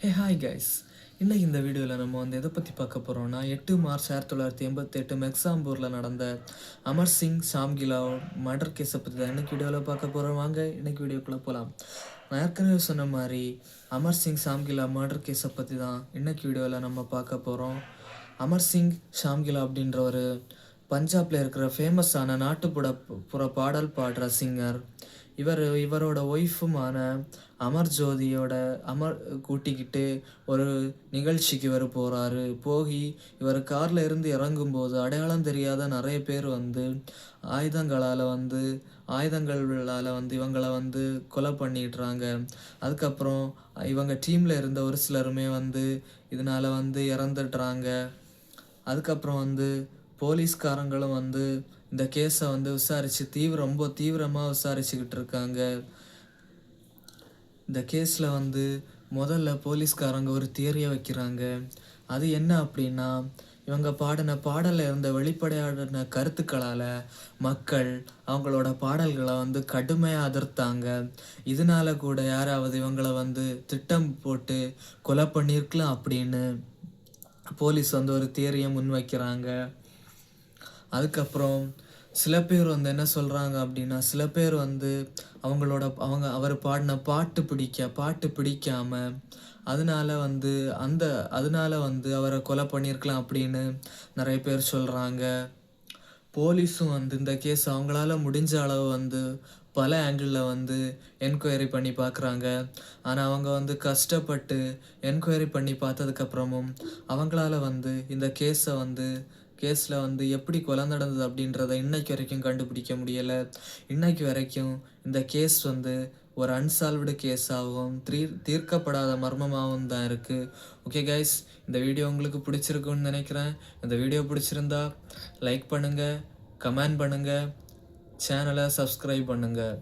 Hey hi guys. இன்னைக்கு இந்த வீடியோவில் நம்ம எதை பற்றி பார்க்க போகிறோம்னா 8 மார்ச் 1988 மெக்சாம்பூரில் நடந்த அமர் சிங் சாம்கிலா மர்டர் கேஸை பற்றி தான் இன்னைக்கு வீடியோவில் பார்க்க போகிறோம். வாங்க இன்னைக்கு வீடியோக்குள்ளே போகலாம். நான் ஏற்கனவே சொன்ன மாதிரி அமர் சிங் சாம்கிலா மர்டர் கேஸை பற்றி தான் இன்னைக்கு வீடியோவில் நம்ம பார்க்க போகிறோம். அமர் சிங் ஷாம்கிலா அப்படின்ற ஒரு பஞ்சாபில் இருக்கிற ஃபேமஸான நாட்டுப்புற பாடல் பாடுற சிங்கர். இவரோட ஒய்ஃபுமான அமர் ஜோதியோட கூட்டிக்கிட்டு ஒரு நிகழ்ச்சிக்கு இவர் போகிறாரு. இவர் காரில் இருந்து இறங்கும்போது அடையாளம் தெரியாத நிறைய பேர் ஆயுதங்களால் இவங்களை கொலை பண்ணிடுறாங்க. அதுக்கப்புறம் இவங்க டீமில் இருந்த ஒரு சிலருமே இதனால் இறந்துடுறாங்க. அதுக்கப்புறம் போலீஸ்காரங்களும் இந்த கேஸை விசாரித்து ரொம்ப தீவிரமாக விசாரிச்சுக்கிட்டு இருக்காங்க. இந்த கேஸில் முதல்ல போலீஸ்காரங்க ஒரு தியரியை வைக்கிறாங்க. அது என்ன அப்படின்னா, இவங்க பாடின பாடலில் இருந்த வெளிப்படையான கருத்துக்களால் மக்கள் அவங்களோட பாடல்களை கடுமையாக அதிர்த்தாங்க. இதனால கூட யாராவது இவங்களை திட்டம் போட்டு கொலை பண்ணியிருக்கலாம் அப்படின்னு போலீஸ் ஒரு தியரியை முன்வைக்கிறாங்க. அதுக்கப்புறம் சில பேர் என்ன சொல்கிறாங்க அப்படின்னா, சில பேர் அவர் பாடின பாட்டு பிடிக்காமல் அதனால அவரை கொலை பண்ணியிருக்கலாம் அப்படின்னு நிறைய பேர் சொல்கிறாங்க. போலீஸும் இந்த கேஸ் அவங்களால முடிஞ்ச அளவு பல ஆங்கிளில் என்கொயரி பண்ணி பார்க்குறாங்க. ஆனால் அவங்க கஷ்டப்பட்டு என்கொயரி பண்ணி பார்த்ததுக்கப்புறமும் அவங்களால இந்த கேஸில் எப்படி கொலை நடந்தது அப்படின்றத இன்னைக்கு வரைக்கும் கண்டுபிடிக்க முடியலை. இன்னைக்கு வரைக்கும் இந்த கேஸ் ஒரு அன்சால்வ்டு கேஸாகவும் தீர்க்கப்படாத மர்மமாகவும் தான் இருக்குது. ஓகே கைஸ், இந்த வீடியோ உங்களுக்கு பிடிச்சிருக்குன்னு நினைக்கிறேன். இந்த வீடியோ பிடிச்சிருந்தா லைக் பண்ணுங்கள், கமெண்ட் பண்ணுங்கள், சேனலை சப்ஸ்கிரைப் பண்ணுங்கள்.